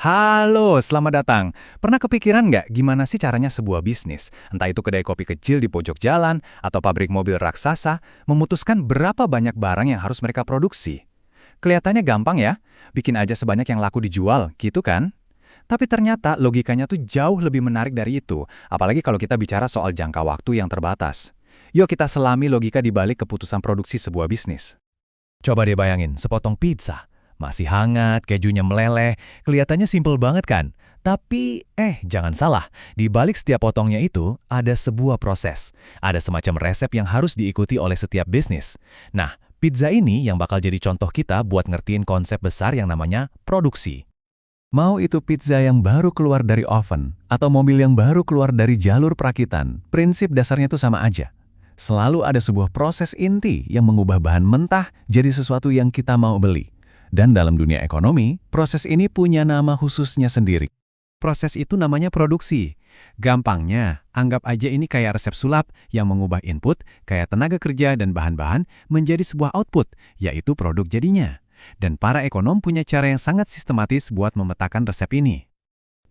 Halo, selamat datang. Pernah kepikiran nggak gimana sih caranya sebuah bisnis, entah itu kedai kopi kecil di pojok jalan atau pabrik mobil raksasa, memutuskan berapa banyak barang yang harus mereka produksi? Kelihatannya gampang ya, bikin aja sebanyak yang laku dijual, gitu kan? Tapi ternyata logikanya tuh jauh lebih menarik dari itu, apalagi kalau kita bicara soal jangka waktu yang terbatas. Yuk kita selami logika di balik keputusan produksi sebuah bisnis. Coba deh bayangin, sepotong pizza. Masih hangat, kejunya meleleh, kelihatannya simpel banget kan? Tapi, jangan salah, di balik setiap potongnya itu ada sebuah proses. Ada semacam resep yang harus diikuti oleh setiap bisnis. Nah, pizza ini yang bakal jadi contoh kita buat ngertiin konsep besar yang namanya produksi. Mau itu pizza yang baru keluar dari oven, atau mobil yang baru keluar dari jalur perakitan, prinsip dasarnya itu sama aja. Selalu ada sebuah proses inti yang mengubah bahan mentah jadi sesuatu yang kita mau beli. Dan dalam dunia ekonomi, proses ini punya nama khususnya sendiri. Proses itu namanya produksi. Gampangnya, anggap aja ini kayak resep sulap yang mengubah input, kayak tenaga kerja dan bahan-bahan, menjadi sebuah output, yaitu produk jadinya. Dan para ekonom punya cara yang sangat sistematis buat memetakan resep ini.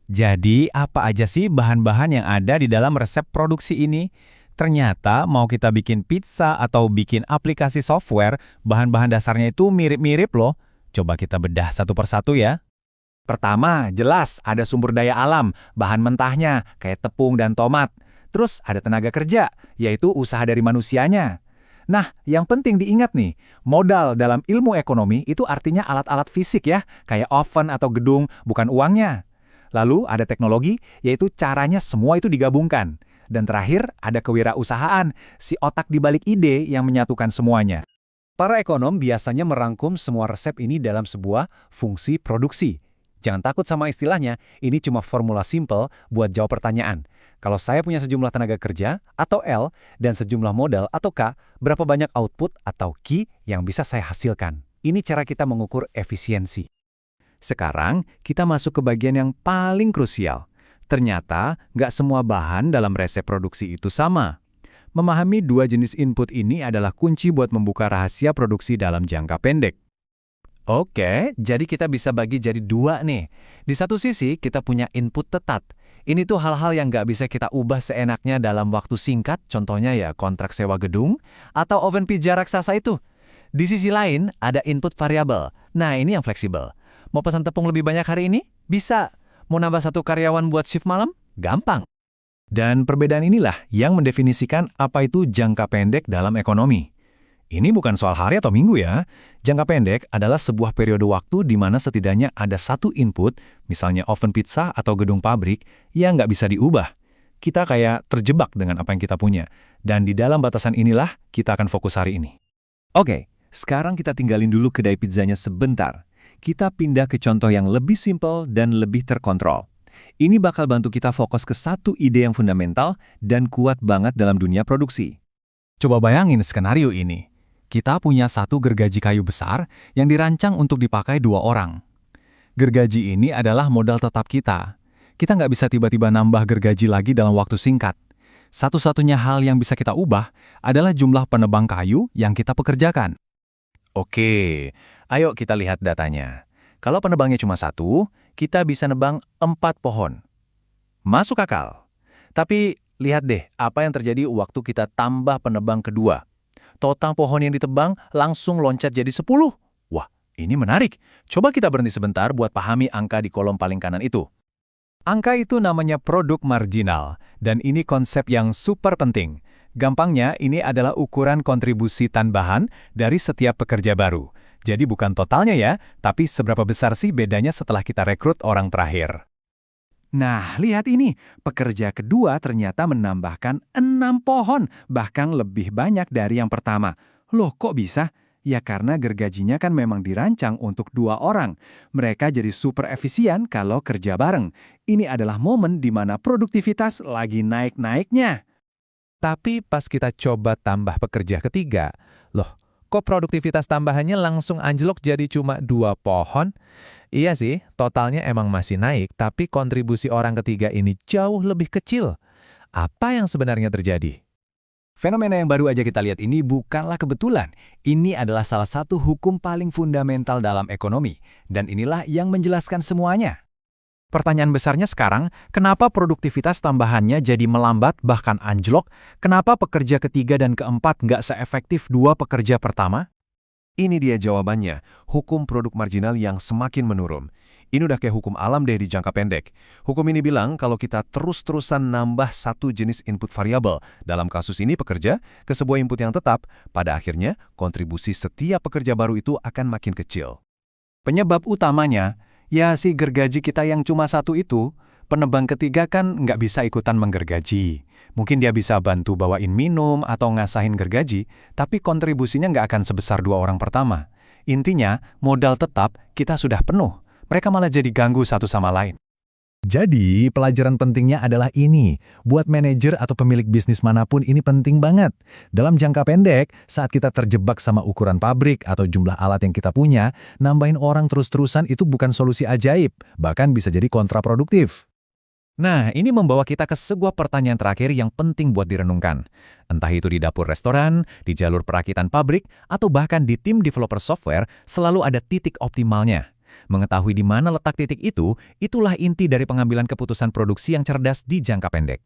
Jadi, apa aja sih bahan-bahan yang ada di dalam resep produksi ini? Ternyata mau kita bikin pizza atau bikin aplikasi software, bahan-bahan dasarnya itu mirip-mirip loh. Coba kita bedah satu persatu ya. Pertama, jelas ada sumber daya alam, bahan mentahnya, kayak tepung dan tomat. Terus ada tenaga kerja, yaitu usaha dari manusianya. Nah, yang penting diingat nih, modal dalam ilmu ekonomi itu artinya alat-alat fisik ya, kayak oven atau gedung, bukan uangnya. Lalu ada teknologi, yaitu caranya semua itu digabungkan. Dan terakhir, ada kewirausahaan, si otak di balik ide yang menyatukan semuanya. Para ekonom biasanya merangkum semua resep ini dalam sebuah fungsi produksi. Jangan takut sama istilahnya, ini cuma formula simple buat jawab pertanyaan. Kalau saya punya sejumlah tenaga kerja, atau L, dan sejumlah modal, atau K, berapa banyak output atau key yang bisa saya hasilkan? Ini cara kita mengukur efisiensi. Sekarang, kita masuk ke bagian yang paling krusial. Ternyata, nggak semua bahan dalam resep produksi itu sama. Memahami dua jenis input ini adalah kunci buat membuka rahasia produksi dalam jangka pendek. Oke, jadi kita bisa bagi jadi dua nih. Di satu sisi, kita punya input tetap. Ini tuh hal-hal yang nggak bisa kita ubah seenaknya dalam waktu singkat, contohnya ya kontrak sewa gedung, atau oven pizza raksasa itu. Di sisi lain, ada input variabel. Nah, ini yang fleksibel. Mau pesan tepung lebih banyak hari ini? Bisa. Mau nambah satu karyawan buat shift malam? Gampang. Dan perbedaan inilah yang mendefinisikan apa itu jangka pendek dalam ekonomi. Ini bukan soal hari atau minggu ya. Jangka pendek adalah sebuah periode waktu di mana setidaknya ada satu input, misalnya oven pizza atau gedung pabrik, yang nggak bisa diubah. Kita kayak terjebak dengan apa yang kita punya. Dan di dalam batasan inilah kita akan fokus hari ini. Oke, sekarang kita tinggalin dulu kedai pizzanya sebentar. Kita pindah ke contoh yang lebih simpel dan lebih terkontrol. Ini bakal bantu kita fokus ke satu ide yang fundamental dan kuat banget dalam dunia produksi. Coba bayangin skenario ini. Kita punya satu gergaji kayu besar yang dirancang untuk dipakai 2 orang. Gergaji ini adalah modal tetap kita. Kita nggak bisa tiba-tiba nambah gergaji lagi dalam waktu singkat. Satu-satunya hal yang bisa kita ubah adalah jumlah penebang kayu yang kita pekerjakan. Oke, ayo kita lihat datanya. Kalau penebangnya cuma 1, kita bisa nebang 4 pohon. Masuk akal. Tapi lihat deh apa yang terjadi waktu kita tambah penebang kedua. Total pohon yang ditebang langsung loncat jadi 10. Wah, ini menarik. Coba kita berhenti sebentar buat pahami angka di kolom paling kanan itu. Angka itu namanya produk marginal, dan ini konsep yang super penting. Gampangnya, ini adalah ukuran kontribusi tambahan dari setiap pekerja baru. Jadi bukan totalnya ya, tapi seberapa besar sih bedanya setelah kita rekrut orang terakhir. Nah, lihat ini. Pekerja kedua ternyata menambahkan 6 pohon, bahkan lebih banyak dari yang pertama. Loh, kok bisa? Ya karena gergajinya kan memang dirancang untuk 2 orang. Mereka jadi super efisien kalau kerja bareng. Ini adalah momen di mana produktivitas lagi naik-naiknya. Tapi pas kita coba tambah pekerja ketiga, loh, kok produktivitas tambahannya langsung anjlok jadi cuma 2 pohon? Iya sih, totalnya emang masih naik, tapi kontribusi orang ketiga ini jauh lebih kecil. Apa yang sebenarnya terjadi? Fenomena yang baru aja kita lihat ini bukanlah kebetulan. Ini adalah salah satu hukum paling fundamental dalam ekonomi, dan inilah yang menjelaskan semuanya. Pertanyaan besarnya sekarang, kenapa produktivitas tambahannya jadi melambat bahkan anjlok? Kenapa pekerja ketiga dan keempat nggak seefektif dua pekerja pertama? Ini dia jawabannya, hukum produk marginal yang semakin menurun. Ini udah kayak hukum alam deh di jangka pendek. Hukum ini bilang kalau kita terus-terusan nambah satu jenis input variabel, dalam kasus ini pekerja, ke sebuah input yang tetap, pada akhirnya kontribusi setiap pekerja baru itu akan makin kecil. Penyebab utamanya, ya si gergaji kita yang cuma satu itu, penebang ketiga kan nggak bisa ikutan menggergaji. Mungkin dia bisa bantu bawain minum atau ngasahin gergaji, tapi kontribusinya nggak akan sebesar dua orang pertama. Intinya, modal tetap kita sudah penuh. Mereka malah jadi ganggu satu sama lain. Jadi, pelajaran pentingnya adalah ini. Buat manajer atau pemilik bisnis manapun ini penting banget. Dalam jangka pendek, saat kita terjebak sama ukuran pabrik atau jumlah alat yang kita punya, nambahin orang terus-terusan itu bukan solusi ajaib, bahkan bisa jadi kontraproduktif. Nah, ini membawa kita ke sebuah pertanyaan terakhir yang penting buat direnungkan. Entah itu di dapur restoran, di jalur perakitan pabrik, atau bahkan di tim developer software, selalu ada titik optimalnya. Mengetahui di mana letak titik itu, itulah inti dari pengambilan keputusan produksi yang cerdas di jangka pendek.